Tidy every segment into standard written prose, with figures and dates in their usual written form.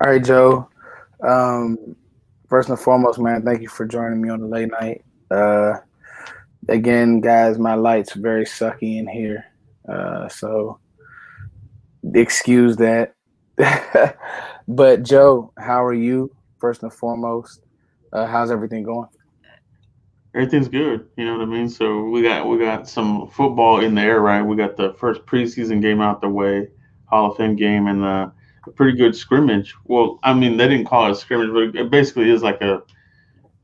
All right, Joe. Um, First and foremost, man, thank you for joining me on the late night. Uh, Again, guys, my light's very sucky in here, so excuse that. But Joe, how are you? First and foremost, how's everything going? Everything's good. You know what I mean? So we got some football in the air, right? We got the first preseason game out the way, Hall of Fame game, and a pretty good scrimmage. Well, I mean, they didn't call it a scrimmage, but it basically is like a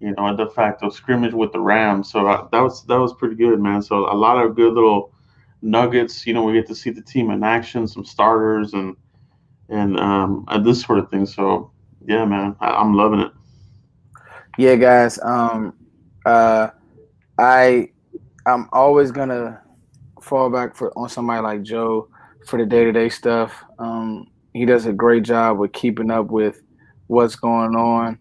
de facto scrimmage with the Rams. So that was pretty good, man. So a lot of good little nuggets. We get to see the team in action, some starters, and this sort of thing. So yeah, man, I'm loving it. Yeah, guys. Uh, I I'm always gonna fall back for on somebody like Joe for the day to day stuff. He does a great job with keeping up with what's going on.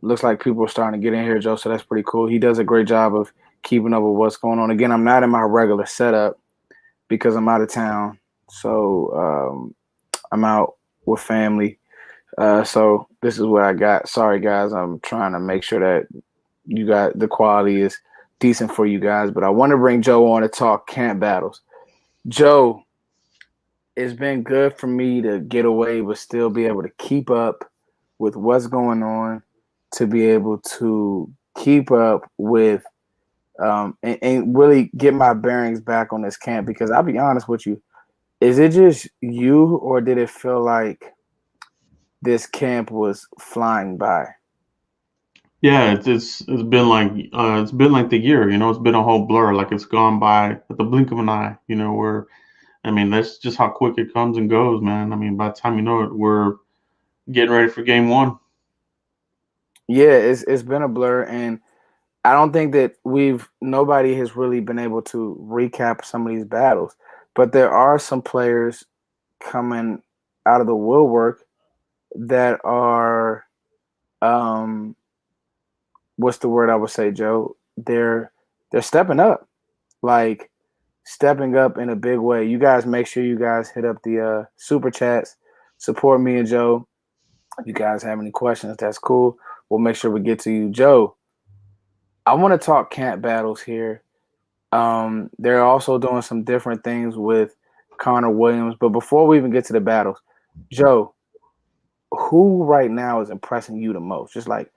Looks like people are starting to get in here, Joe. So that's pretty cool. He does a great job of keeping up with what's going on. Again, I'm not in my regular setup because I'm out of town, so I'm out with family. So this is what I got. Sorry, guys. I'm trying to make sure that you got the quality is decent for you guys. But I want to bring Joe on to talk camp battles. Joe, it's been good for me to get away, but still be able to keep up with what's going on, to be able to keep up with and really get my bearings back on this camp. Because I'll be honest with you, is it just you, or did it feel like this camp was flying by? Yeah, it's been like the year, it's been a whole blur, like it's gone by at the blink of an eye, where I mean that's just how quick it comes and goes, man. I mean by the time you know it, we're getting ready for game one. Yeah, it's been a blur, and I don't think that we've nobody has really been able to recap some of these battles, but there are some players coming out of the woodwork that are um what's the word I would say, Joe? They're stepping up. Like stepping up in a big way. You guys make sure you guys hit up the super chats, support me and Joe. If you guys have any questions, that's cool. We'll make sure we get to you. Joe, I want to talk camp battles here. They're also doing some different things with Connor Williams. But before we even get to the battles, Joe, who right now is impressing you the most? Just like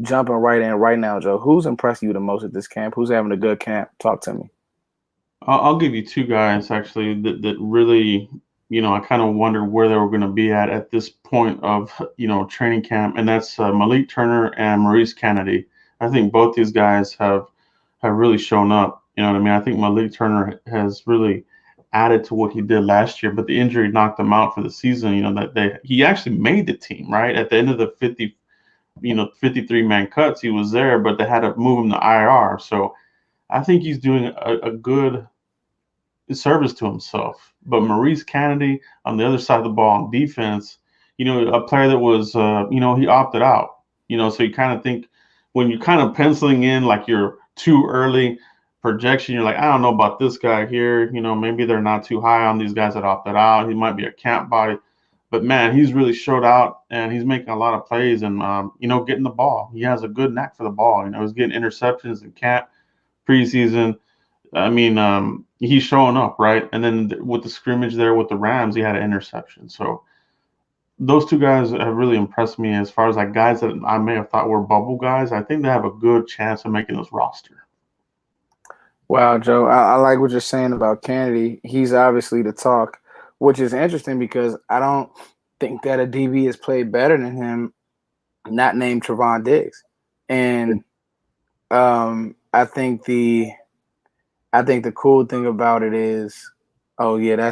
jumping right in right now, Joe. Who's impressing you the most at this camp? Who's having a good camp? Talk to me. I'll give you two guys actually that really, I kind of wondered where they were going to be at this point of training camp, and that's Malik Turner and Maurice Kennedy. I think both these guys have really shown up. You know what I mean? I think Malik Turner has really added to what he did last year, but the injury knocked him out for the season. He actually made the team right at the end of the 53 man cuts. He was there, but they had to move him to IR. So I think he's doing a good service to himself. But Maurice Kennedy on the other side of the ball on defense, a player that was, he opted out. So you kind of think when you're kind of penciling in like your too early projection, you're like, I don't know about this guy here. Maybe they're not too high on these guys that opted out. He might be a camp body. But man, he's really showed out and he's making a lot of plays and, getting the ball. He has a good knack for the ball. He's getting interceptions in camp, preseason. I mean, he's showing up, right? And then with the scrimmage there with the Rams, he had an interception. So those two guys have really impressed me as far as like guys that I may have thought were bubble guys. I think they have a good chance of making this roster. Wow, Joe, I like what you're saying about Kennedy. He's obviously the talk, which is interesting because I don't think that a DB has played better than him, not named Trevon Diggs. And I think the cool thing about it is, oh yeah,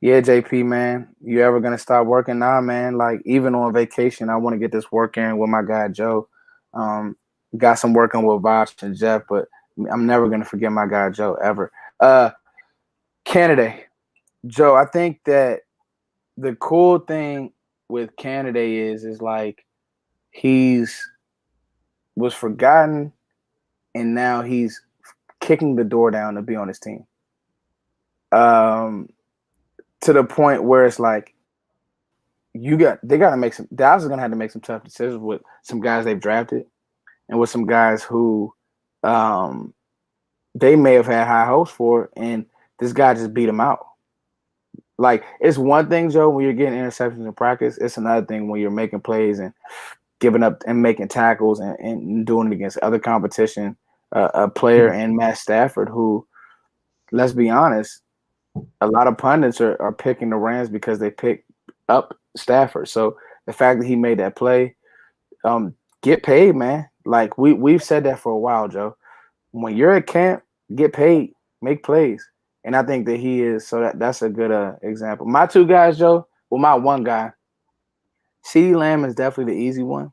yeah, JP man, you ever gonna stop working? Nah, man. Like even on vacation, I want to get this work in with my guy Joe. Um, got some working with Vosh and Jeff, but I'm never gonna forget my guy Joe ever. Canada, Joe. I think that the cool thing with Canada is like he's was forgotten and now he's kicking the door down to be on his team. Um, to the point where it's like they got to make some. Dallas is gonna have to make some tough decisions with some guys they've drafted and with some guys who um, they may have had high hopes for, and this guy just beat them out. Like it's one thing, Joe, when you're getting interceptions in practice. It's another thing when you're making plays and giving up and making tackles and doing it against other competition. A player in Matt Stafford who, let's be honest, a lot of pundits are picking the Rams because they picked up Stafford. So the fact that he made that play, get paid, man. Like we've said that for a while, Joe. When you're at camp, get paid, make plays, and I think that he is. So that's a good example. My two guys, Joe. Well, my one guy, CeeDee Lamb is definitely the easy one.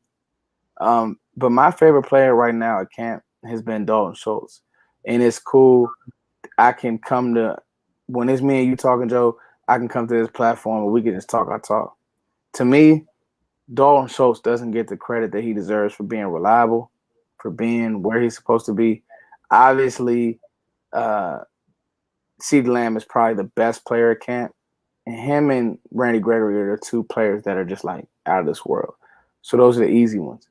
But my favorite player right now at camp has been Dalton Schultz, and it's cool. I can come to when it's me and you talking, Joe. I can come to this platform where we can just talk our talk. To me, Dalton Schultz doesn't get the credit that he deserves for being reliable, for being where he's supposed to be. Obviously, CeeDee Lamb is probably the best player at camp, and him and Randy Gregory are the two players that are just like out of this world. So those are the easy ones.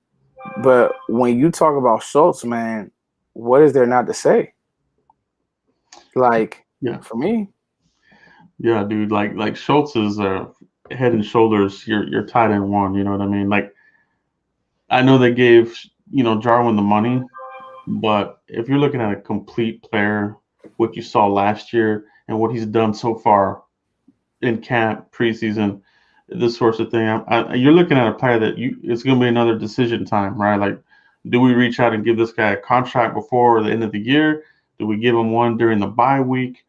But when you talk about Schultz, man, what is there not to say? Like Yeah, for me, yeah, dude. Like Schultz is head and shoulders your tight end one. You know what I mean? Like I know they gave Jarwin the money, but if you're looking at a complete player, what you saw last year and what he's done so far in camp, preseason, this sorts of thing, you're looking at a player that it's going to be another decision time, right? Like, do we reach out and give this guy a contract before the end of the year? Do we give him one during the bye week?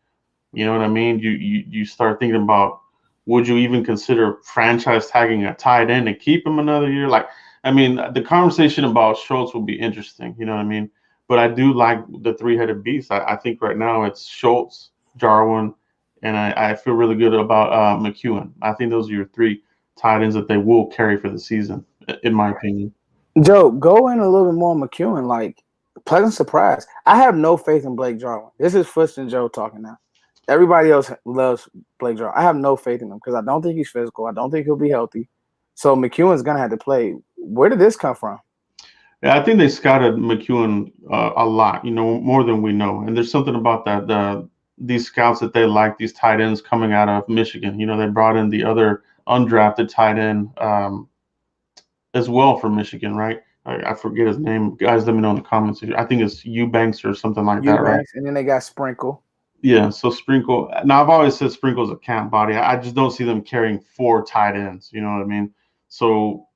You know what I mean? You start thinking about, would you even consider franchise tagging a tight end and keep him another year? Like, I mean, the conversation about Schultz will be interesting. You know what I mean? But I do like the three-headed beast. I think right now it's Schultz, Jarwin, and I feel really good about McEwen. I think those are your three tight ends that they will carry for the season, in my opinion. Joe, go in a little bit more on McEwen. Like pleasant surprise. I have no faith in Blake Jarwin. This is Fush and Joe talking now. Everybody else loves Blake Jarwin. I have no faith in him because I don't think he's physical. I don't think he'll be healthy. So McEwen's gonna have to play. Where did this come from? Yeah, I think they scouted McEwen a lot, more than we know. And there's something about that. These scouts that they like, these tight ends coming out of Michigan. They brought in the other undrafted tight end as well from Michigan, right? I forget his name. Guys, let me know in the comments. I think it's Eubanks or something like that, right? Eubanks, and then they got Sprinkle. Yeah, so Sprinkle. Now, I've always said Sprinkle's a camp body. I just don't see them carrying four tight ends. You know what I mean? So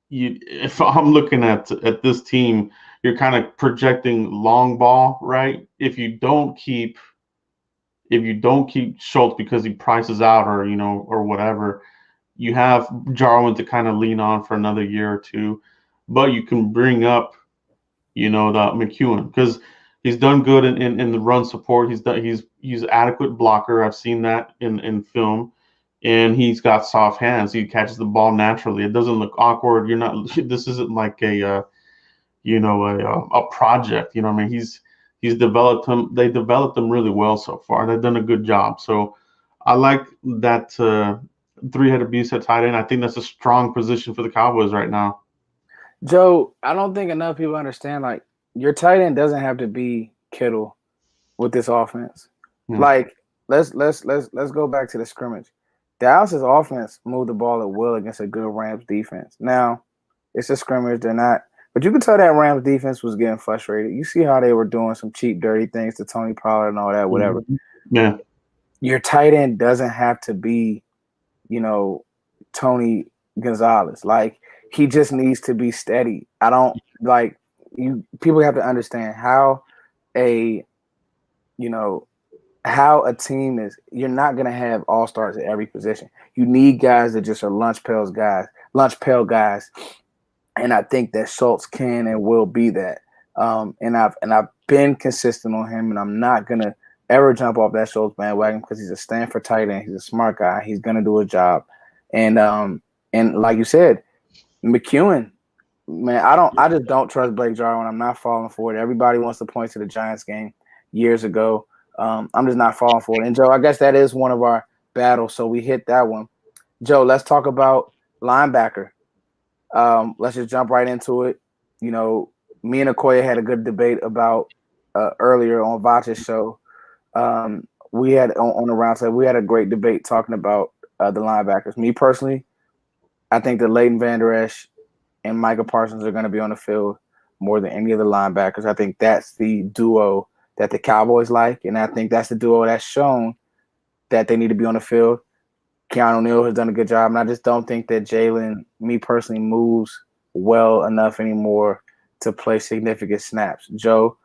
if I'm looking at this team, you're kind of projecting long ball, right? If you don't keep Schultz because he prices out or whatever, you have Jarwin to kind of lean on for another year or two, but you can bring up the McEwen because he's done good in the run support. He's adequate blocker. I've seen that in film, and he's got soft hands. He catches the ball naturally. It doesn't look awkward. You're not. This isn't like a project. I mean, he's developed him. They developed him really well so far. They've done a good job. So I like that three-headed beast at tight end. I think that's a strong position for the Cowboys right now. Joe, I don't think enough people understand. Like your tight end doesn't have to be Kittle with this offense. Yeah. Like let's go back to the scrimmage. Dallas's offense moved the ball at will against a good Rams defense. Now it's a scrimmage; they're not. But you could tell that Rams defense was getting frustrated. You see how they were doing some cheap, dirty things to Tony Pollard and all that, whatever. Yeah. Your tight end doesn't have to be, Tony Gonzalez. Like he just needs to be steady. I don't like you. People have to understand how a, how a team is. You're not gonna have all stars at every position. You need guys that just are lunch pail guys, and I think that Schultz can and will be that. And I've been consistent on him, and I'm not gonna ever jump off that Schultz bandwagon because he's a Stanford tight end. He's a smart guy. He's gonna do a job. And like you said, McEwen, man, I just don't trust Blake Jarwin. I'm not falling for it. Everybody wants to point to the Giants game years ago. I'm just not falling for it. And Joe, I guess that is one of our battles. So we hit that one. Joe, let's talk about linebacker. Let's just jump right into it. You know, me and Okoye had a good debate about earlier on Vacha's show. We had on the roundtable, we had a great debate talking about the linebackers. Me personally, I think that Leighton Vander Esch and Micah Parsons are going to be on the field more than any of the linebackers. I think that's the duo that the Cowboys like, and I think that's the duo that's shown that they need to be on the field. Keanu Neal has done a good job, and I just don't think that Jalen, me personally, moves well enough anymore to play significant snaps. Joe,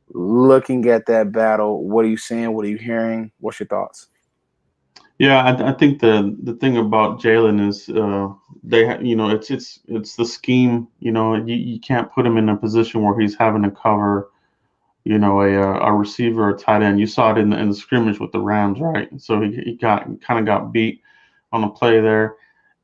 looking at that battle, what are you seeing? What are you hearing? What's your thoughts? Yeah, I think the thing about Jalen is you know, it's the scheme. You know, you can't put him in a position where he's having to cover, you know, a receiver or tight end. You saw it in the scrimmage with the Rams, right? So he got beat on a play there,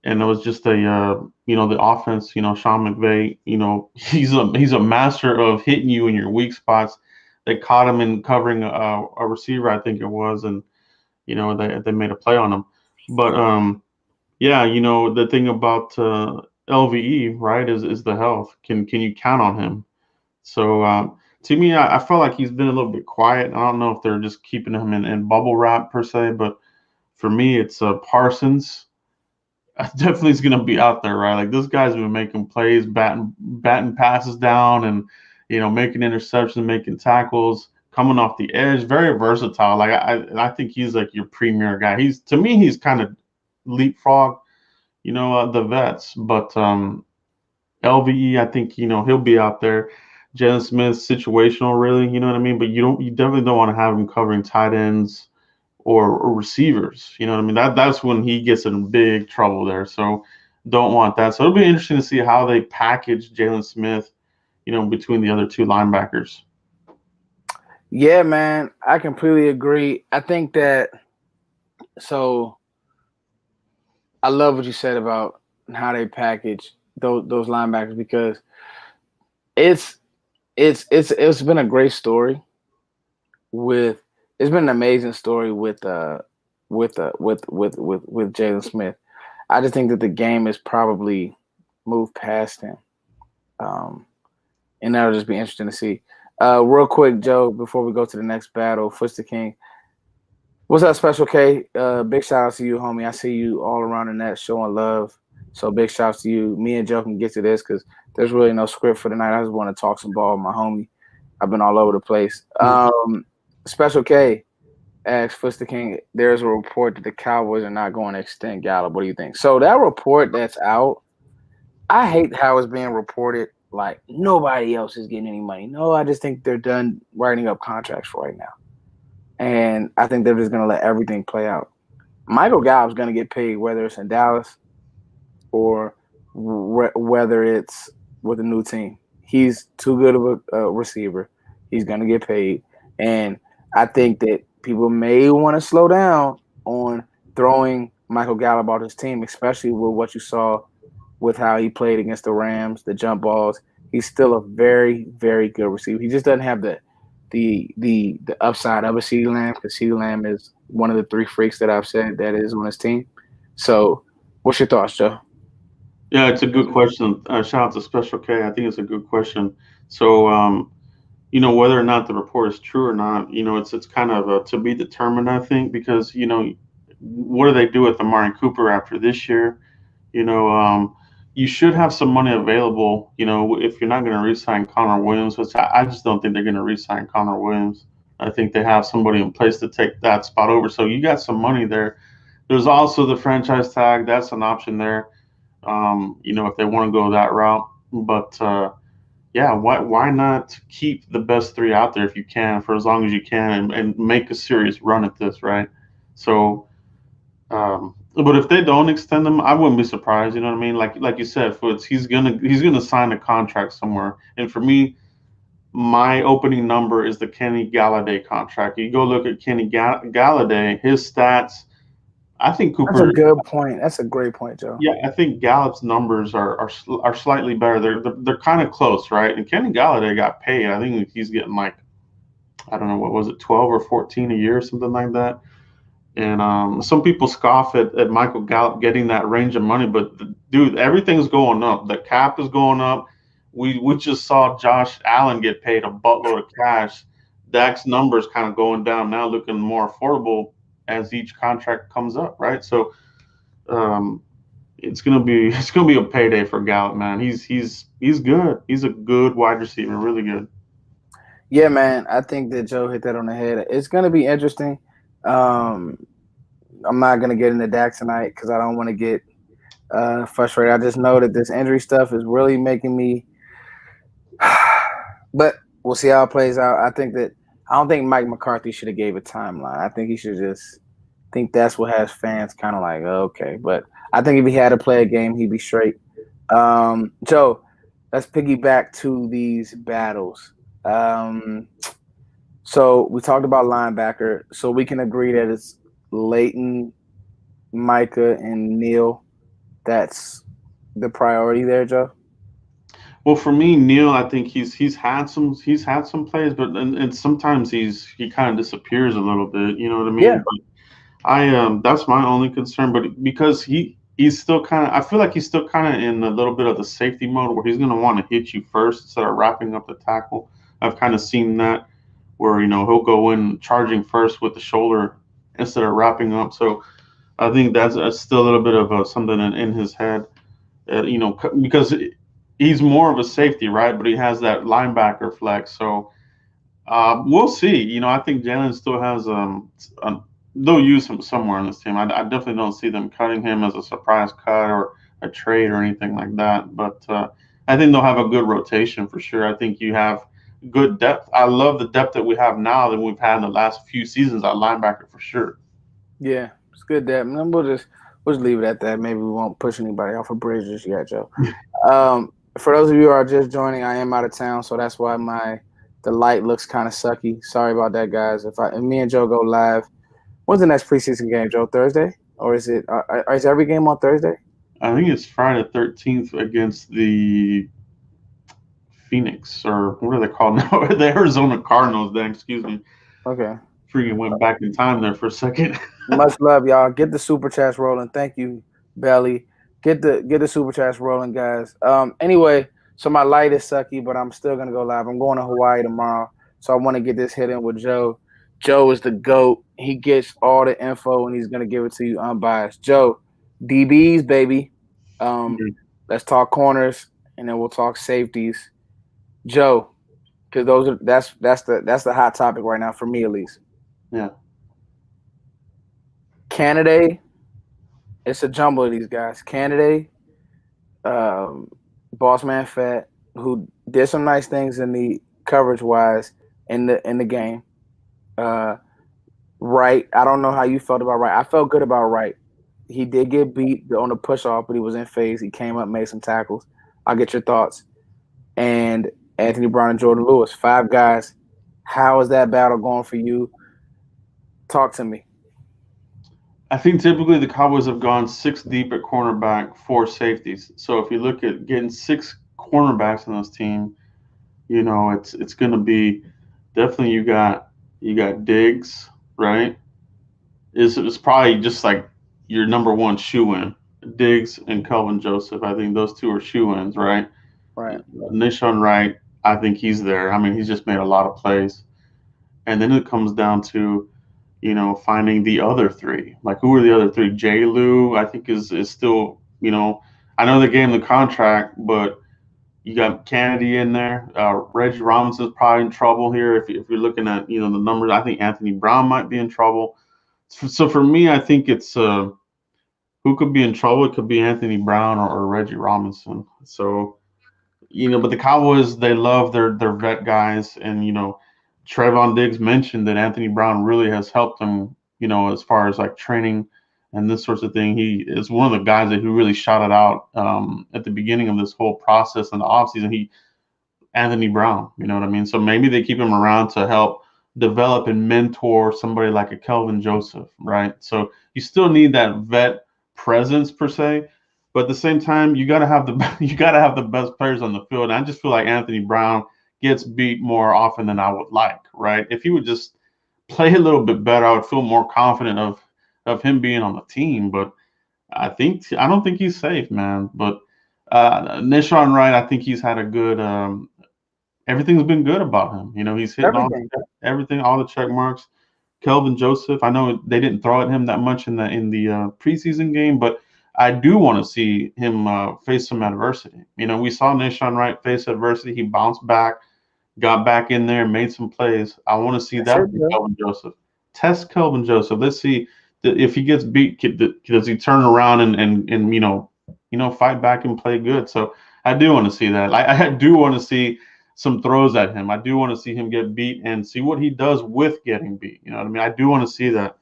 and it was just you know, the offense. You know, Sean McVay. You know, he's a master of hitting you in your weak spots. They caught him in covering a receiver, I think it was, and you know, they made a play on him. But yeah, you know, the thing about LVE, right, is the health. Can you count on him? So to me, I felt like he's been a little bit quiet. I don't know if they're just keeping him in bubble wrap per se, but for me, it's Parsons. Definitely is going to be out there, right? Like this guy's been making plays, batting passes down, and you know, making interceptions, making tackles, coming off the edge. Very versatile. Like I think he's like your premier guy. He's to me, he's kind of leapfrog, you know, the vets. But LVE, I think you know he'll be out there. Jalen Smith, situational, really, you know what I mean. But you definitely don't want to have him covering tight ends or receivers. You know what I mean? That's when he gets in big trouble there. So don't want that. So it'll be interesting to see how they package Jalen Smith, you know, between the other two linebackers. Yeah, man, I completely agree. I think that so I love what you said about how they package those linebackers because it's it's been a great story with it's been an amazing story with Jalen Smith. I just think that the game has probably moved past him, um, and that'll just be interesting to see. Real quick, Joe, before we go to the next battle, Footster King. What's up, Special K? Big shout out to you, homie. I see you all around the net showing love. So big shout out to you. Me and Joe can get to this because there's really no script for tonight. I just want to talk some ball with my homie. I've been all over the place. Special K asks Footster King, there's a report that the Cowboys are not going to extend Gallup. What do you think? So that report that's out, I hate how it's being reported like nobody else is getting any money. No, I just think they're done writing up contracts for right now. And I think they're just going to let everything play out. Michael Gallup's going to get paid whether it's in Dallas or whether it's with a new team. He's too good of a receiver. He's going to get paid. And I think that people may want to slow down on throwing Michael Gallup out his team, especially with what you saw with how he played against the Rams, the jump balls. He's still a very, very good receiver. He just doesn't have the upside of a CeeDee Lamb because CeeDee Lamb is one of the three freaks that I've said that is on his team. So, what's your thoughts, Joe? Yeah, it's a good question. Shout out to Special K. I think it's a good question. So, you know, whether or not the report is true or not, you know, it's kind of to be determined, I think, because you know, what do they do with Amari Cooper after this year? You know, you should have some money available. You know, if you're not going to re-sign Connor Williams, which I just don't think they're going to re-sign Connor Williams. I think they have somebody in place to take that spot over. So you got some money there. There's also the franchise tag. That's an option there. You know, if they want to go that route. But yeah, why not keep the best three out there if you can for as long as you can and make a serious run at this, right? So but if they don't extend him, I wouldn't be surprised. You know what I mean? Like you said, Foots, he's gonna sign a contract somewhere. And for me, my opening number is the Kenny Galladay contract. You go look at Kenny Galladay, his stats. I think That's a Cooper. good point. That's a great point, Joe. Yeah, I think Gallup's numbers are slightly better. They're kind of close, right? And Kenny Galladay got paid. I think he's getting like I don't know what was it, 12 or 14 a year, something like that. And some people scoff at Michael Gallup getting that range of money, but dude, everything's going up. The cap is going up. We just saw Josh Allen get paid a buttload of cash. Dak's numbers kind of going down now, looking more affordable as each contract comes up, right? So um, it's gonna be a payday for Gallup, man. He's good. He's a good wide receiver, really good. Yeah, man. I think that Joe hit that on the head. It's gonna be interesting. Um, I'm not gonna get into Dak tonight because I don't want to get frustrated. I just know that this injury stuff is really making me. But we'll see how it plays out. I don't think Mike McCarthy should have gave a timeline. I think he should just think that's what has fans kind of like okay. But I think if he had to play a game, he'd be straight. Joe, let's piggyback to these battles. Um, so we talked about linebacker. So we can agree that it's Leighton, Micah, and Neil. That's the priority there, Joe. Well, for me, Neil, I think he's had some plays, but and sometimes he kind of disappears a little bit. You know what I Yeah, mean? I that's my only concern, but because he's still kind of I feel like he's still kind of in a little bit of the safety mode where he's going to want to hit you first instead of wrapping up the tackle. I've kind of seen that where he'll go in charging first with the shoulder instead of wrapping up. So I think that's still a little bit of something in his head, because he's more of a safety, right? But he has that linebacker flex. So we'll see. I think Jalen still has they'll use him somewhere on this team. I definitely don't see them cutting him as a surprise cut or a trade or anything like that. But I think they'll have a good rotation for sure. I think you have good depth. I love the depth that we have now that we've had in the last few seasons at linebacker for sure. yeah, it's good that. And we'll just leave it at that. Maybe we won't push anybody off a bridge just yet, Joe. For those of you who are just joining, I am out of town, so that's why the light looks kind of sucky. Sorry about that, guys. If me and Joe go live, when's the next preseason game, Joe? Thursday, or is every game on Thursday? I think it's Friday 13th against the Phoenix, or what are they called now? The Arizona Cardinals. Then, excuse me. Okay. Freaking went back in time there for a second. Much love, y'all. Get the super chats rolling. Thank you, Belly. Get the super chats rolling, guys. Anyway, so my light is sucky, but I'm still gonna go live. I'm going to Hawaii tomorrow, so I want to get this hit in with Joe. Joe is the GOAT. He gets all the info and he's gonna give it to you unbiased. Joe, DBs, baby. Um, let's talk corners and then we'll talk safeties. Joe, because that's the hot topic right now for me at least. Yeah. Canada, it's a jumble of these guys. Canada, um, Boss Man Fat, who did some nice things in the coverage wise in the game. Uh, Wright, I don't know how you felt about Wright. I felt good about Wright. He did get beat on the push off, but he was in phase. He came up, made some tackles. I'll get your thoughts. And Anthony Brown and Jordan Lewis, five guys. How is that battle going for you? Talk to me. I think typically the Cowboys have gone six deep at cornerback, four safeties. So if you look at getting six cornerbacks on this team, it's going to be definitely you got Diggs, right? It's probably just like your number one shoe in. Diggs and Kelvin Joseph. I think those two are shoe ins, right? Right. Nishon Wright, I think he's there. I mean, he's just made a lot of plays. And then it comes down to finding the other three. Like, who are the other three? J. Lou, I think, is still, I know they gave him the contract, but you got Kennedy in there. Reggie Robinson's probably in trouble here. If you're looking at, the numbers, I think Anthony Brown might be in trouble. So for me, I think it's who could be in trouble. It could be Anthony Brown or Reggie Robinson. So, but the Cowboys, they love their vet guys, and Trayvon Diggs mentioned that Anthony Brown really has helped him, as far as like training and this sorts of thing. He is one of the guys that who really shouted out at the beginning of this whole process in the offseason. Anthony Brown, you know what I mean? So maybe they keep him around to help develop and mentor somebody like a Kelvin Joseph, right? So you still need that vet presence per se, but at the same time, you gotta have the you gotta have the best players on the field. And I just feel like Anthony Brown gets beat more often than I would like, right? If he would just play a little bit better, I would feel more confident of of him being on the team. But I don't think he's safe, man. But Nishan Wright, I think he's had a good. Everything's been good about him. He's hitting Everything. everything, all the check marks. Kelvin Joseph, I know they didn't throw at him that much in the preseason game, but I do want to see him face some adversity. We saw Nishan Wright face adversity. He bounced back, got back in there, made some plays. I want to see That's that it, from Joe. Kelvin Joseph. Test Kelvin Joseph. Let's see if he gets beat. Does he turn around and fight back and play good? So I do want to see that. I do want to see some throws at him. I do want to see him get beat and see what he does with getting beat. You know what I mean? I do want to see that.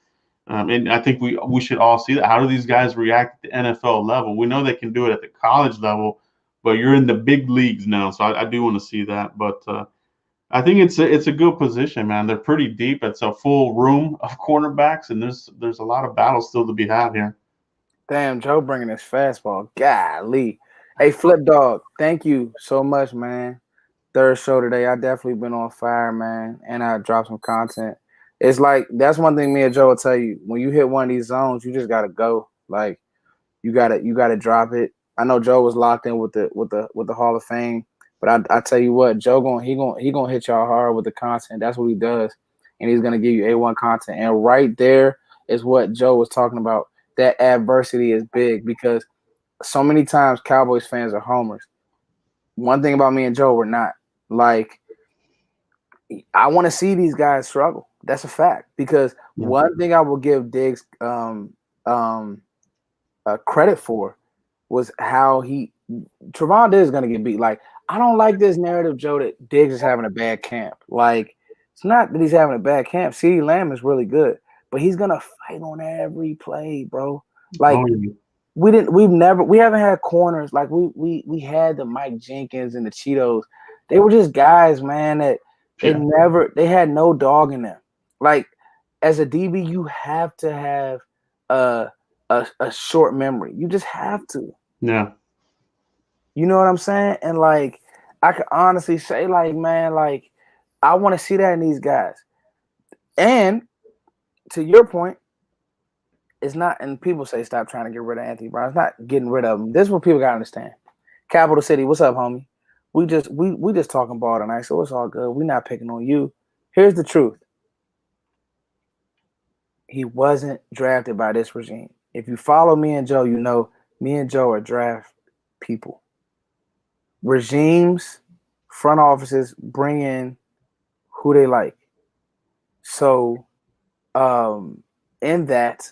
And I think we should all see that. How do these guys react at the NFL level? We know they can do it at the college level, but you're in the big leagues now, so I do want to see that. But I think it's a good position, man. They're pretty deep. It's a full room of cornerbacks, and there's a lot of battles still to be had here. Damn, Joe bringing his fastball. Golly. Hey, Flip Dog, thank you so much, man. Third show today. I definitely been on fire, man, and I dropped some content. It's like that's one thing me and Joe will tell you. When you hit one of these zones, you just gotta go. Like you gotta drop it. I know Joe was locked in with the Hall of Fame, but I tell you what, Joe he gonna hit y'all hard with the content. That's what he does, and he's gonna give you A1 content. And right there is what Joe was talking about. That adversity is big because so many times Cowboys fans are homers. One thing about me and Joe, we're not. Like, I want to see these guys struggle. That's a fact. Because Yeah. one thing I will give Diggs credit for was how Trevon Diggs is going to get beat. Like, I don't like this narrative, Joe, that Diggs is having a bad camp. Like, it's not that he's having a bad camp. CeeDee Lamb is really good, but he's going to fight on every play, bro. Like, Oh, yeah. we haven't had corners like we had the Mike Jenkins and the Cheetos. They were just guys, man, that Yeah. they had no dog in them. Like, as a DB, you have to have a a short memory. You just have to. Yeah. You know what I'm saying? And like, I can honestly say, like, man, like, I want to see that in these guys. And to your point, it's not, and people say stop trying to get rid of Anthony Brown. It's not getting rid of him. This is what people gotta understand. Capital City, what's up, homie? We just talking ball tonight, so it's all good. We're not picking on you. Here's the truth. He wasn't drafted by this regime. If you follow me and Joe, you know me and Joe are draft people. Regimes, front offices bring in who they like. So in that,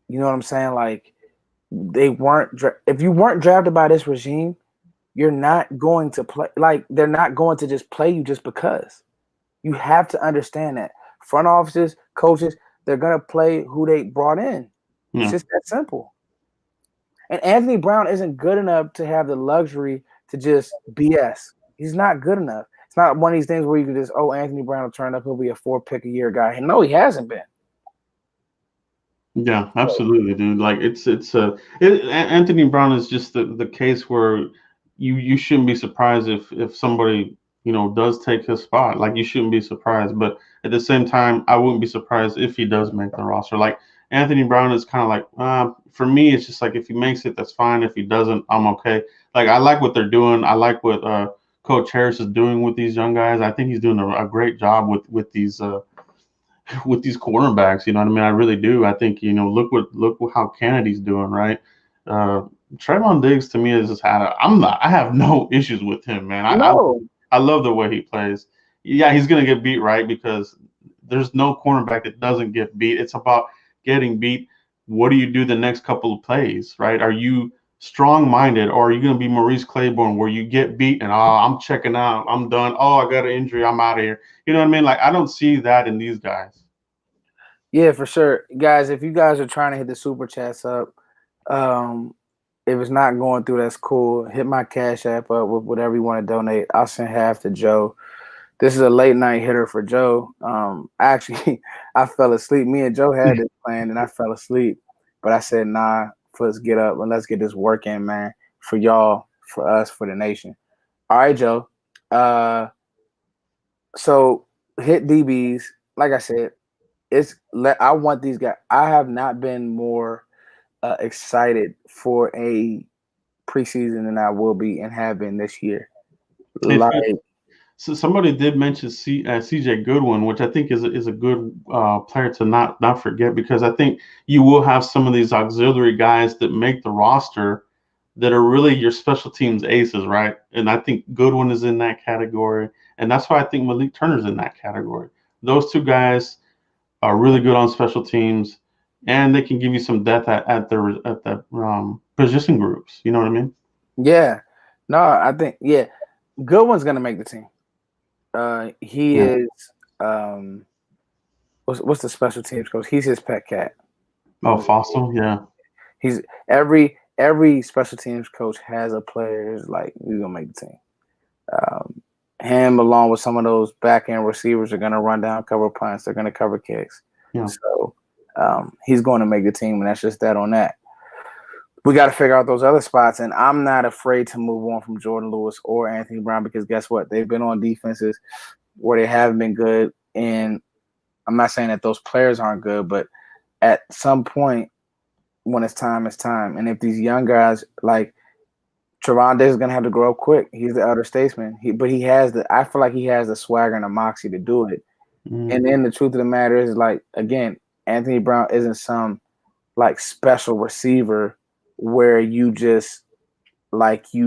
you know what I'm saying? Like, they weren't if you weren't drafted by this regime, you're not going to play. Like, they're not going to just play you just because. You have to understand that front offices, coaches, they're gonna play who they brought in. It's Yeah. just that simple. And Anthony Brown isn't good enough to have the luxury to just BS. He's not good enough. It's not one of these things where you can just, oh, Anthony Brown will turn up, he'll be a 4-pick-a-year guy. No, he hasn't been. Yeah, absolutely, dude. Like Anthony Brown is just the case where you shouldn't be surprised if somebody does take his spot. Like, you shouldn't be surprised, but at the same time, I wouldn't be surprised if he does make the roster. Like, Anthony Brown is kind of like for me, it's just like if he makes it, that's fine. If he doesn't, I'm okay. Like, I like what they're doing. I like what Coach Harris is doing with these young guys. I think he's doing a great job with these. With these cornerbacks. You know what I mean? I really do. I think look how Kennedy's doing, right? Uh, Trayvon Diggs to me has just had I have no issues with him, man. No, I love the way he plays. Yeah, he's gonna get beat, right? Because there's no cornerback that doesn't get beat. It's about getting beat. What do you do the next couple of plays, right? Are you strong-minded, or are you going to be Maurice Claiborne where you get beat and I'm checking out, I'm done. Oh, I got an injury, I'm out of here. You know what I mean? Like, I don't see that in these guys. yeah, for sure. Guys, if you guys are trying to hit the super chats up, um, if it's not going through, that's cool. Hit my Cash App up with whatever you want to donate. I'll send half to Joe. This is a late night hitter for Joe. Actually, I fell asleep. Me and Joe had this plan, and I fell asleep. But I said, nah, let's get up and let's get this work in, man. For y'all, for us, for the nation. All right, Joe. So hit DBs. Like I said, I want these guys. I have not been more excited for a preseason than I will be and have been this year. If Like, So somebody did mention CJ Goodwin, which I think is a good player to not forget, because I think you will have some of these auxiliary guys that make the roster that are really your special teams aces, right? And I think Goodwin is in that category, and that's why I think Malik Turner's in that category. Those two guys are really good on special teams, and they can give you some depth at the position groups. You know what I mean? yeah, no, I think good one's gonna make the team. He Yeah. is. Um, what's the special teams coach? He's his pet cat. Oh, Fossil, yeah. He's every special teams coach has a player who's like he's gonna make the team. Um, him along with some of those back end receivers are gonna run down, cover punts. They're gonna cover kicks. Yeah. So he's going to make the team, and that's just that on that. We got to figure out those other spots, and I'm not afraid to move on from Jordan Lewis or Anthony Brown because guess what? They've been on defenses where they haven't been good, and I'm not saying that those players aren't good, but at some point when it's time, it's time. And if these young guys like Trevon Diggs is gonna have to grow up quick. He's the elder statesman. But he has I feel like he has the swagger and the moxie to do it. Mm. And then the truth of the matter is, like, again, Anthony Brown isn't some like special receiver where you just like I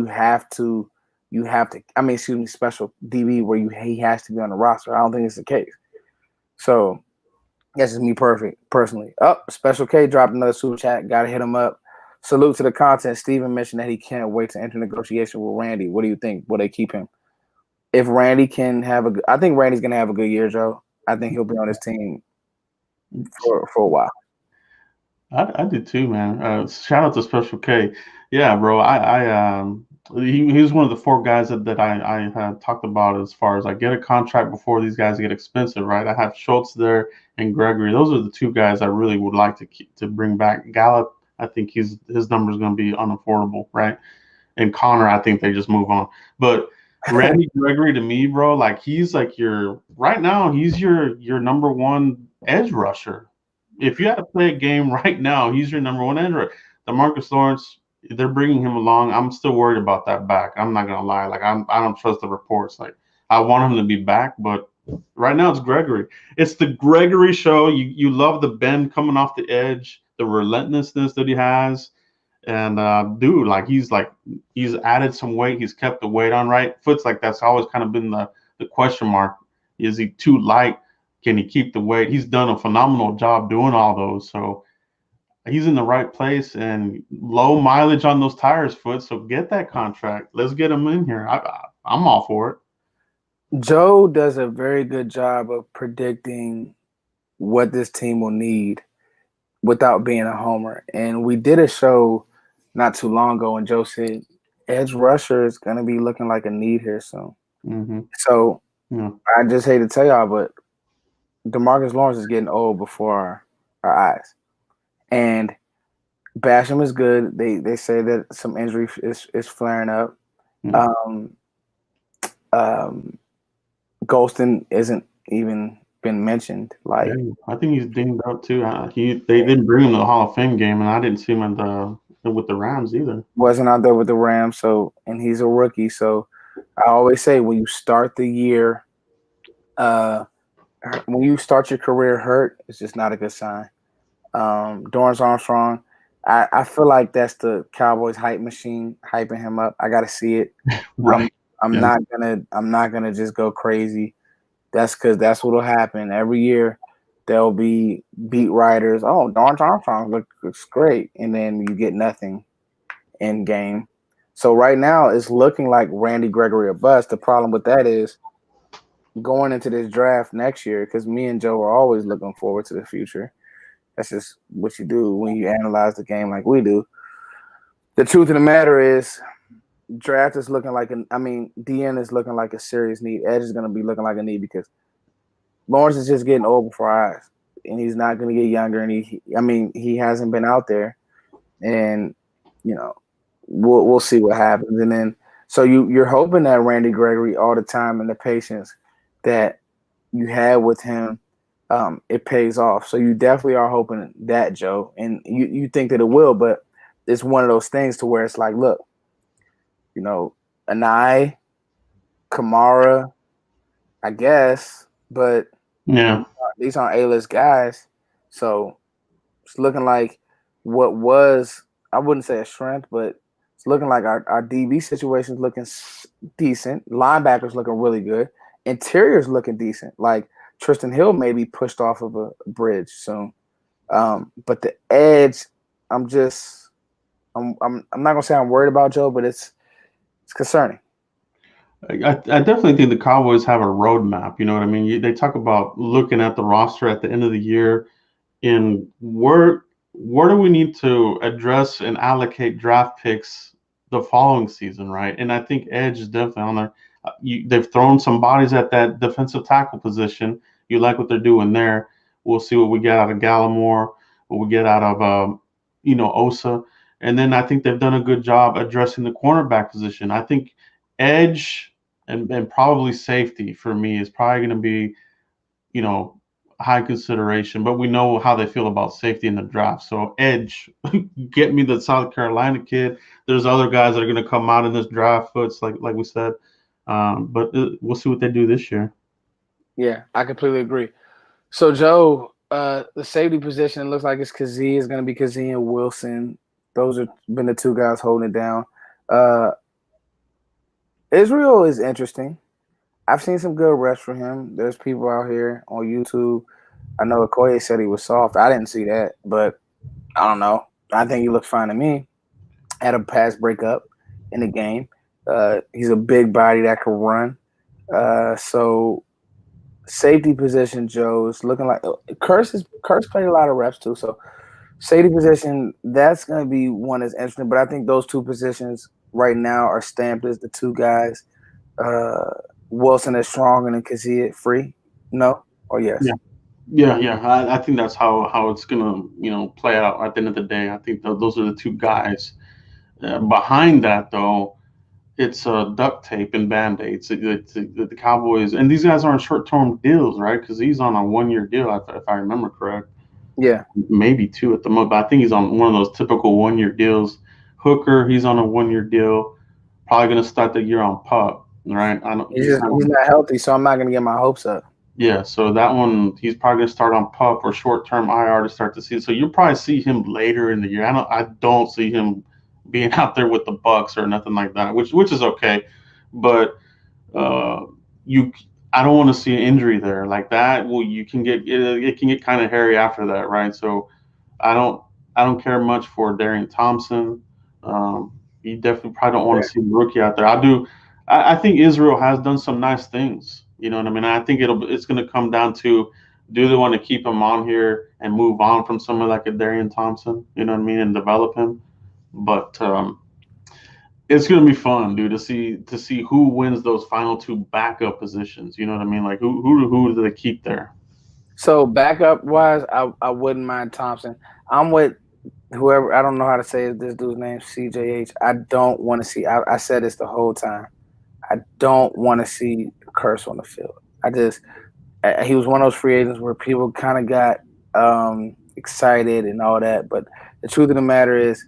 mean, excuse me, special DB where he has to be on the roster. I don't think it's the case. So that's just me personally. Special K dropped another super chat. Gotta hit him up. Salute to the content. Steven mentioned that he can't wait to enter negotiation with Randy. What do you think? Will they keep him? If Randy can I think Randy's gonna have a good year, Joe. I think he'll be on his team for a while. I did too, man. Shout out to Special K. Yeah, bro. He was one of the four guys that I had talked about as far as I get a contract before these guys get expensive, right? I have Schultz there and Gregory. Those are the two guys I really would like to bring back. Gallup, I think his number is going to be unaffordable, right? And Connor, I think they just move on. But Randy Gregory to me, bro, like he's like right now, he's your number one edge rusher. If you had to play a game right now, he's your number one edge rusher. DeMarcus Lawrence, they're bringing him along. I'm still worried about that back. I'm not gonna lie. Like I don't trust the reports. Like I want him to be back, but right now it's Gregory. It's the Gregory show. You love the bend coming off the edge, the relentlessness that he has. And dude, he's added some weight. He's kept the weight on right. Foot's like that's always kind of been the question mark. Is he too light? Can he keep the weight? He's done a phenomenal job doing all those. So he's in the right place and low mileage on those tires, Foot. So get that contract. Let's get him in here. I'm all for it. Joe does a very good job of predicting what this team will need without being a homer. And we did a show not too long ago, and Joe said edge rusher is going to be looking like a need here soon. Mm-hmm. So yeah. I just hate to tell y'all, but DeMarcus Lawrence is getting old before our eyes. And Basham is good. They say that some injury is flaring up. Mm-hmm. Golston isn't even been mentioned. Like, yeah, I think he's dinged up too. They didn't bring him to the Hall of Fame game, and I didn't see him with the Rams either. Wasn't out there with the Rams, and he's a rookie. So I always say when you start the year, when you start your career hurt, it's just not a good sign. Dorrance Armstrong, I feel like that's the Cowboys hype machine hyping him up. I got to see it. Right. I'm not gonna just go crazy. That's because that's what'll happen every year. There'll be beat writers. Oh, Dorrance Armstrong looks great, and then you get nothing in game. So right now it's looking like Randy Gregory or bust. The problem with that is going into this draft next year, because me and Joe are always looking forward to the future. That's just what you do when you analyze the game like we do. The truth of the matter is, draft is looking like DN is looking like a serious need. Edge is going to be looking like a need because Lawrence is just getting old before our eyes, and he's not going to get younger. And he hasn't been out there, and we'll see what happens. And then so you're hoping that Randy Gregory all the time and the patience that you had with him it pays off. So you definitely are hoping that, Joe, and you think that it will, but it's one of those things to where it's like, look, you know, Anai, Kamara, I guess, but Yeah. these aren't A-list guys. So it's looking like what was, I wouldn't say a strength, but it's looking like our DB situation's looking decent. Linebackers looking really good. Interior's looking decent. Like Tristan Hill may be pushed off of a bridge soon. But the edge, I'm not gonna say I'm worried about, Joe, but it's concerning. I definitely think the Cowboys have a roadmap. You know what I mean? They talk about looking at the roster at the end of the year and where do we need to address and allocate draft picks the following season, right? And I think edge is definitely on there. They've thrown some bodies at that defensive tackle position. You like what they're doing there. We'll see what we get out of Gallimore, what we get out of Osa, and then I think they've done a good job addressing the cornerback position. I think edge and probably safety for me is probably going to be you know, high consideration, but we know how they feel about safety in the draft. So edge, get me the South Carolina kid. There's other guys that are going to come out in this draft. So it's like we said, but we'll see what they do this year. Yeah, I completely agree. So Joe, the safety position, it looks like it's Kazee. It's going to be Kazee and Wilson. Those have been the two guys holding it down. Uh, Israel is interesting. I've seen some good reps for him. There's people out here on YouTube. I know Okoye said he was soft. I didn't see that, but I don't know. I think he looked fine to me. Had a pass breakup in the game. He's a big body that can run. So safety position, Joe, is looking like Curse played a lot of reps too. So safety position, that's going to be one that's interesting. But I think those two positions right now are stamped as the two guys. Uh, Wilson is strong and then Kazee free. No or yes? Yeah, yeah. I think that's how it's gonna play out at the end of the day. I think those are the two guys. Behind that, though, it's duct tape and band-aids. The Cowboys and these guys aren't short-term deals, right? Because he's on a one-year deal, if I remember correct. Yeah. Maybe two at the most, but I think he's on one of those typical one-year deals. Hooker, he's on a one-year deal. Probably going to start the year on pup, right? I don't. He's not. He's not healthy, so I'm not going to get my hopes up. Yeah, so that one he's probably going to start on pup or short-term IR to start the season. So you'll probably see him later in the year. I don't see him being out there with the Bucks or nothing like that, which is okay, but uh, you I don't want to see an injury there like that. Well, you can get it can get kind of hairy after that, right? So I don't I don't care much for Darian Thompson. You definitely probably don't want Yeah. to see the rookie out there. I do. I think Israel has done some nice things. You know what I mean? I think it's going to come down to do they want to keep him on here and move on from someone like a Darian Thompson? You know what I mean, and develop him. But it's gonna be fun, dude, to see who wins those final two backup positions. You know what I mean? Like who do they keep there? So backup wise, I wouldn't mind Thompson. I'm with whoever. I don't know how to say this dude's name, CJH. I don't want to see. I said this the whole time. I don't want to see Curse on the field. He was one of those free agents where people kind of got excited and all that. But the truth of the matter is,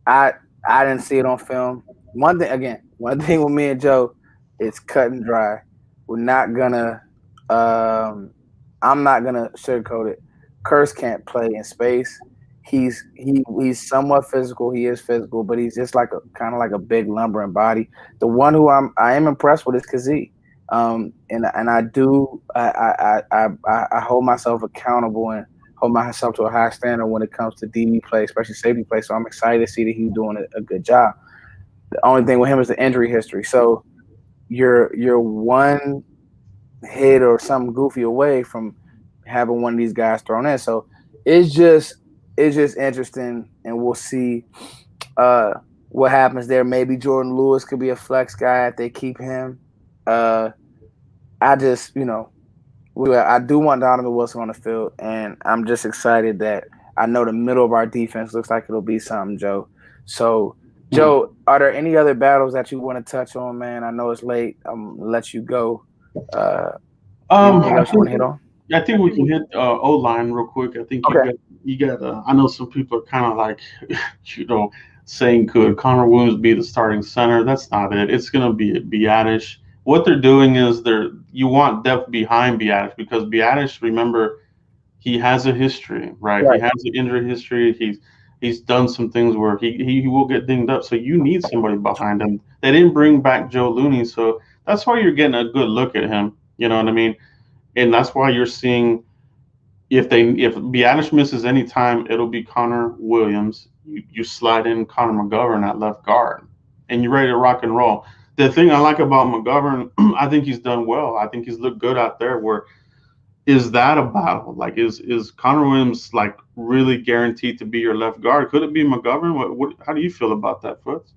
I I didn't see it on film. One thing with me and Joe, it's cut and dry. We're not gonna. Um, I'm not gonna sugarcoat it. Curse can't play in space. He's somewhat physical. He is physical, but he's just like a kind of like a big lumbering body. The one who I am impressed with is Kazee. And I do I hold myself accountable and hold myself to a high standard when it comes to DB play, especially safety play. So I'm excited to see that he's doing a good job. The only thing with him is the injury history. So you're one hit or something goofy away from having one of these guys thrown in. So it's just it's just interesting, and we'll see uh, what happens there. Maybe Jordan Lewis could be a flex guy if they keep him. Uh, I just I do want Donovan Wilson on the field, and I'm just excited that I know the middle of our defense looks like it'll be something, Joe. So, Hmm. Joe, are there any other battles that you want to touch on, man? I know it's late. I'm gonna let you go. Uh, Um, Anything I else you want think to hit on? I think I we think can hit O line real quick. I think okay. you got. I know some people are kind of like, you know, saying could Connor Williams be the starting center? That's not it. It's gonna be Biadish. What they're doing is you want depth behind Biadish because Biadish, remember, he has a history, right? He Right. has an injury history. He's done some things where he will get dinged up. So you need somebody behind him. They didn't bring back Joe Looney, so that's why you're getting a good look at him. You know what I mean? And that's why you're seeing if Biadish misses any time, it'll be Connor Williams. You slide in Connor McGovern at left guard, and you're ready to rock and roll. The thing I like about McGovern, I think he's done well. I think he's looked good out there. Where is that a battle? Like, is Connor Williams like really guaranteed to be your left guard? Could it be McGovern? What how do you feel about that, Foots?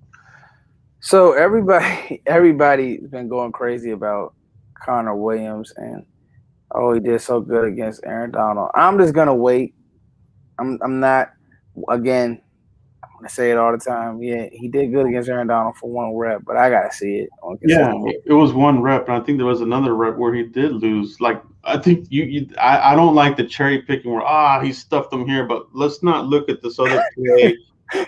So everybody's been going crazy about Connor Williams and oh he did so good against Aaron Donald. I'm just gonna wait. I'm not again. I say it all the time. Yeah, he did good against Aaron Donald for one rep, but I gotta see it on Yeah, consistent. it was one rep, and I think there was another rep where he did lose. Like I think I don't like the cherry picking where he stuffed them here, but let's not look at this other play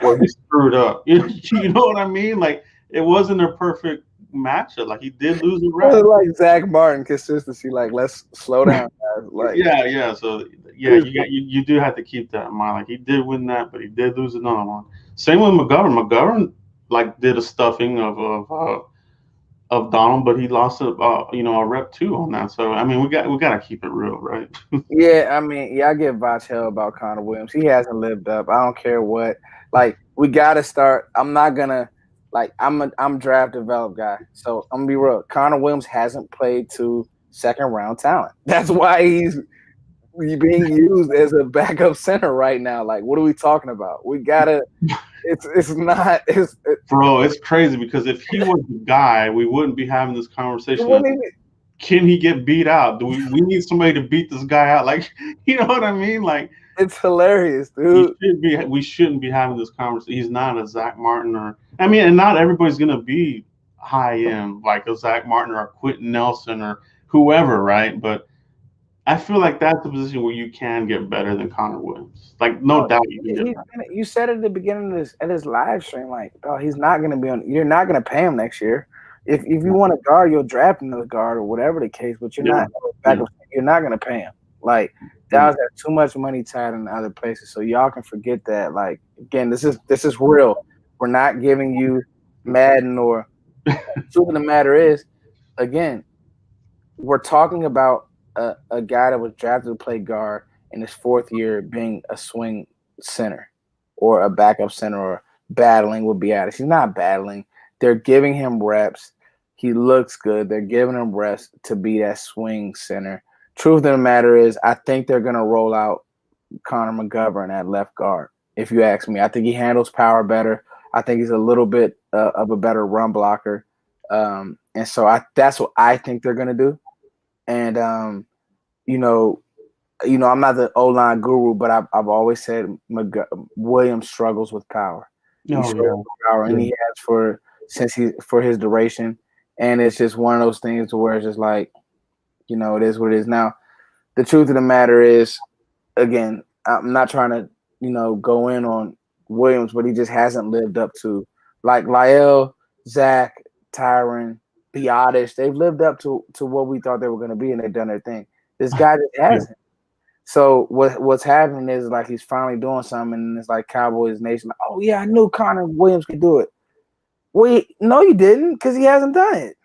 where he screwed up. You know what I mean? Like it wasn't a perfect matchup. Like he did lose a It was rep. like Zach Martin consistency. Like let's slow down, guys. Like Yeah, yeah. So yeah, you do have to keep that in mind. Like he did win that, but he did lose another one. Same with McGovern. McGovern like did a stuffing of Donald, but he lost a rep two on that. So I mean, we got to keep it real, right? yeah, I mean, yeah, I give Voch hell about Connor Williams. He hasn't lived up. I don't care what. Like, we gotta start. I'm not gonna like. I'm draft develop guy. So I'm gonna be real. Connor Williams hasn't played to second round talent. That's why he's being used as a backup center right now. Like, what are we talking about? We gotta. It's not. Bro, it's crazy because if he was the guy, we wouldn't be having this It conversation of wouldn't even. can he get beat out? Do we need somebody to beat this guy out? Like, you know what I mean? Like It's hilarious, dude. we shouldn't be having this conversation. He's not a Zach Martin or I mean, and not everybody's gonna be high end like a Zach Martin or a Quentin Nelson or whoever, right? But I feel like that's the position where you can get better than Connor Williams. Like, no Oh, doubt you can get better. you said at the beginning of this at his live stream, like, oh, he's not going to be on. You're not going to pay him next year. If you want a guard, you'll draft another guard or whatever the case. But you're Yeah, not back. yeah, You're not going to pay him. Like yeah. Dallas has too much money tied in other places, so y'all can forget that. Like again, this is real. We're not giving you Madden or. Truth of the matter is, again, we're talking about a guy that was drafted to play guard in his fourth year being a swing center or a backup center or battling with Biadasz. He's not battling. They're giving him reps. He looks good. They're giving him reps to be that swing center. Truth of the matter is, I think they're going to roll out Connor McGovern at left guard. If you ask me, I think he handles power better. I think he's a little bit of a better run blocker. And so that's what I think they're going to do. And you know, I'm not the O line guru, but I've always said Williams struggles with power. He Oh struggles yeah, with power, and yeah. he has for his duration. And it's just one of those things where it's just like, it is what it is. Now, the truth of the matter is, again, I'm not trying to, go in on Williams, but he just hasn't lived up to like Lyle, Zach, Tyron, Biadish. They've lived up to what we thought they were going to be, and they've done their thing. This guy just Yeah. hasn't. So what's happening is like he's finally doing something, and it's like Cowboys Nation. Like, oh yeah, I knew Connor Williams could do it. Wait, no, you didn't, because he hasn't done it.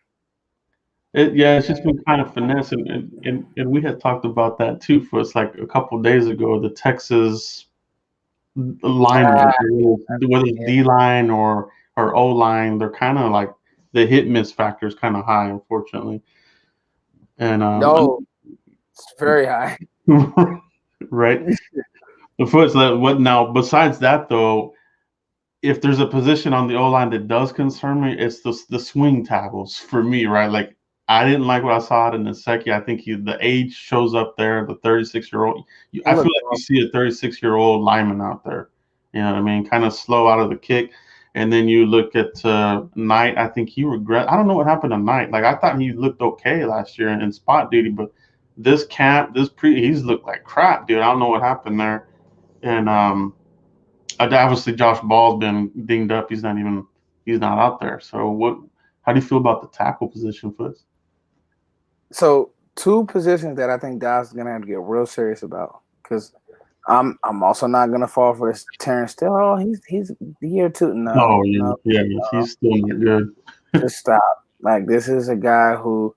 Yeah, it's just been kind of finesse, and we had talked about that too for us like a couple of days ago. The Texas linemen, Ah, whether it's yeah. D line or O line, they're kind of like the hit miss factor is kind of high, unfortunately. And No, it's very high. right, the foot's what now? Besides that, though, if there's a position on the O line that does concern me, it's the swing tackles for me, right? Like I didn't like what I saw in the second. I think the age shows up there. The 36-year-old, He I feel looked like you off. see a 36-year-old lineman out there. You know what I mean? Kind of slow out of the kick. And then you look at Knight. I think he regret. I don't know what happened to Knight. Like I thought he looked okay last year in spot duty, but this camp, he's looked like crap, dude. I don't know what happened there. And obviously Josh Ball's been dinged up. He's not out there. So how do you feel about the tackle position, Foots? So two positions that I think Dallas is gonna have to get real serious about, because I'm also not gonna fall for this Terrence Steele. Oh, he's year two. Oh No, yeah, no, yeah, he's still not good. just stop. Like, this is a guy who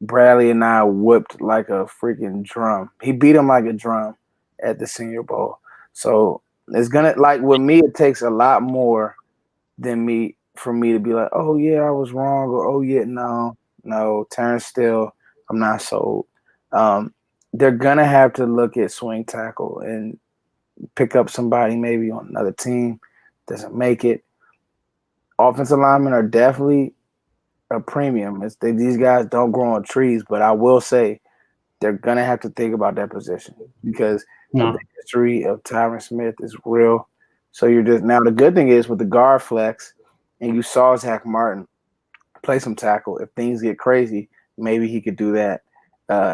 Bradley and I whipped like a freaking drum. He beat him like a drum at the Senior Bowl. So it's gonna, like, with me, it takes a lot more than me for me to be like, oh yeah, I was wrong, or oh yeah, no, Terrence Steele, I'm not sold. They're gonna have to look at swing tackle and pick up somebody maybe on another team. Doesn't make it. Offensive linemen are definitely a premium. These guys don't grow on trees, but I will say they're gonna have to think about that position because of No, the history of Tyron Smith is real. So you're just, now the good thing is with the guard flex, and you saw Zach Martin play some tackle. If things get crazy, maybe he could do that.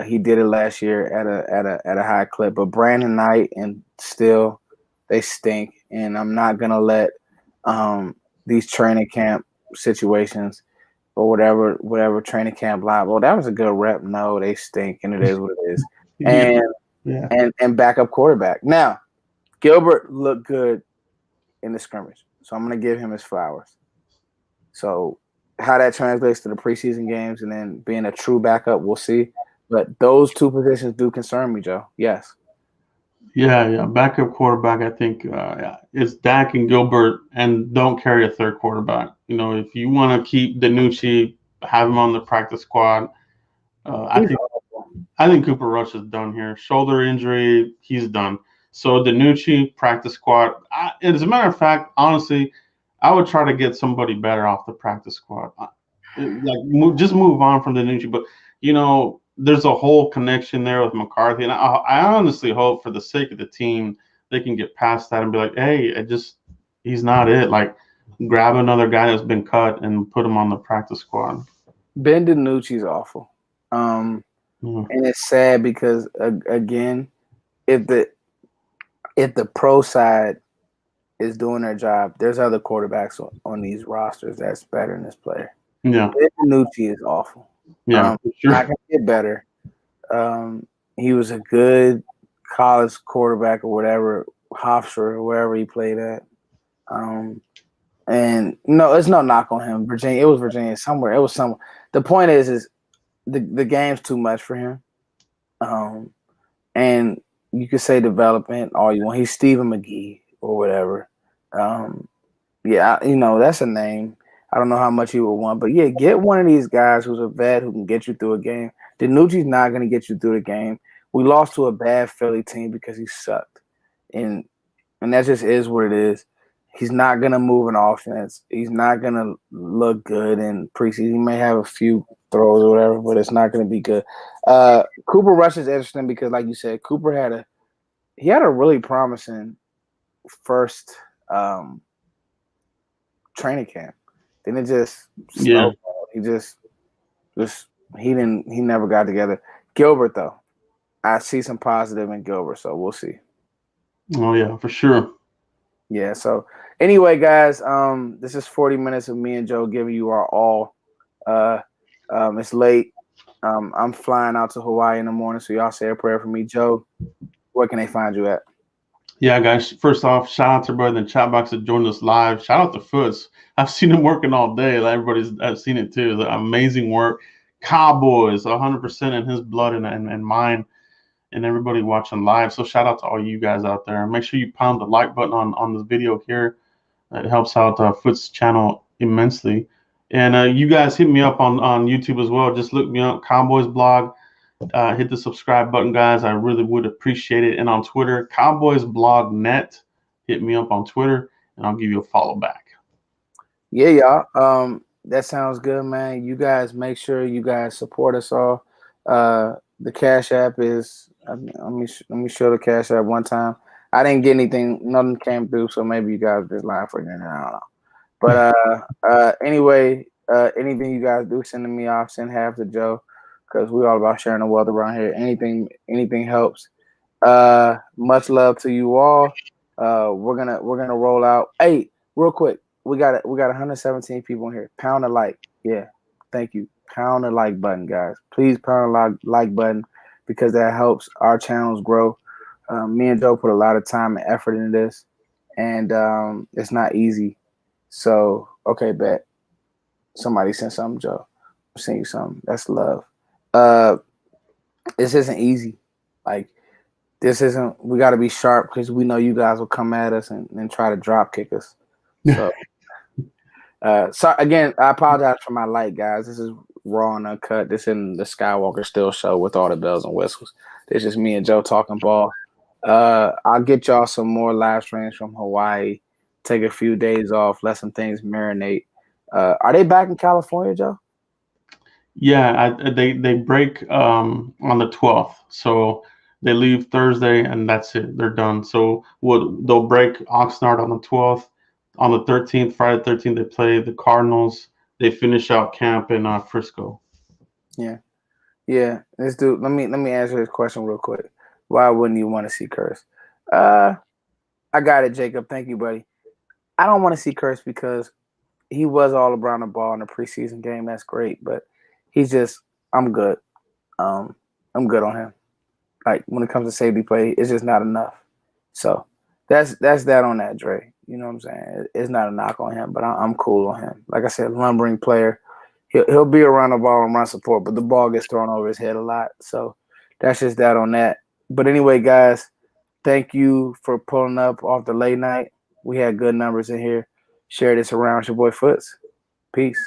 He did it last year at a high clip. But Brandon Knight and Still, they stink, and I'm not gonna let these training camp situations or whatever training camp live. Oh, that was a good rep. No, they stink, and it is what it is. yeah, And yeah, and backup quarterback. Now, Gilbert looked good in the scrimmage, so I'm gonna give him his flowers. So how that translates to the preseason games and then being a true backup, we'll see. But those two positions do concern me, Joe. Yes. yeah. Backup quarterback, I think it's Dak and Gilbert, and don't carry a third quarterback. If you want to keep Danucci, have him on the practice squad. I He's think awful. I think Cooper Rush is done here. Shoulder injury, he's done. So Danucci, practice squad. As a matter of fact, honestly, I would try to get somebody better off the practice squad. Just move on from Danucci. But there's a whole connection there with McCarthy, and I honestly hope, for the sake of the team, they can get past that and be like, hey, he's not it. Like, grab another guy that's been cut and put him on the practice squad. Ben DiNucci's awful. Mm. And it's sad because again, if the pro side is doing their job, there's other quarterbacks on these rosters that's better than this player. Yeah, Ben DiNucci is awful. yeah, for I sure. can get better. He was a good college quarterback or whatever, Hofstra or wherever he played at. And no, it's no knock on him. Virginia, it was Virginia somewhere. It was somewhere. The point is the game's too much for him. And you could say development all you want. He's Stephen McGee or whatever. Yeah, that's a name. I don't know how much you would want, but yeah, get one of these guys who's a vet who can get you through a game. DiNucci's not going to get you through the game. We lost to a bad Philly team because he sucked, and that just is what it is. He's not going to move an offense. He's not going to look good in preseason. He may have a few throws or whatever, but it's not going to be good. Cooper Rush is interesting because, like you said, Cooper had a really promising first training camp. Then it just Yeah. snowballed. He never got together. Gilbert, though, I see some positive in Gilbert, so we'll see. Oh yeah, for sure. Yeah. So anyway, guys, this is 40 minutes of me and Joe giving you our all. It's late. I'm flying out to Hawaii in the morning, so y'all say a prayer for me. Joe, where can they find you at? Yeah, guys. First off, shout out to everybody in the chat box that joined us live. Shout out to Foots. I've seen him working all day. Like, I've seen it too. Amazing work. Cowboys, 100% in his blood and mine, and everybody watching live. So shout out to all you guys out there. Make sure you pound the like button on this video here. It helps out Foots' channel immensely. And you guys hit me up on YouTube as well. Just look me up, Cowboys blog. Hit the subscribe button, guys. I really would appreciate it. And on Twitter, Cowboys Blog Net. Hit me up on Twitter, and I'll give you a follow back. Yeah, y'all. That sounds good, man. You guys make sure you guys support us all. The Cash App is. Let me show the Cash App one time. I didn't get anything. Nothing came through, so maybe you guys just lying for you. I don't know. But anyway, anything you guys do, send me off. Send half to Joe. because we all about sharing the wealth around here. Anything helps. Much love to you all. We're gonna roll out. Hey, real quick, we got 117 people in here. Pound the like, yeah. Thank you. Pound the like button, guys. Please pound the like button because that helps our channels grow. Me and Joe put a lot of time and effort into this, and it's not easy. So okay, bet somebody sent something, Joe. I'm sending you something. That's love. Uh, this isn't easy. Like this isn't. We got to be sharp because we know you guys will come at us and try to drop kick us. So, so again, I apologize for my light, guys. This is raw and uncut. This isn't the Skywalker Still show with all the bells and whistles. This is me and Joe talking ball. I'll get y'all some more live streams from Hawaii. Take a few days off, let some things marinate. Are they back in California, Joe? Yeah, they break on the 12th, so they leave Thursday and that's it. They're done. So they'll break Oxnard on the 12th. On the 13th, Friday 13th, they play the Cardinals. They finish out camp in Frisco. Yeah, yeah. Let's do. Let me answer this question real quick. Why wouldn't you want to see Curse? Uh, I got it, Jacob. Thank you, buddy. I don't want to see Curse because he was all around the ball in the preseason game. That's great, but he's just. I'm good. Um, I'm good on him. Like when it comes to safety play, it's just not enough. So that's that on that, Dre. You know what I'm saying? It's not a knock on him, but I'm cool on him. Like I said, lumbering player. He'll be around the ball and run support, but the ball gets thrown over his head a lot. So that's just that on that. But anyway, guys, thank you for pulling up off the late night. We had good numbers in here. Share this around. It's your boy Foots. Peace.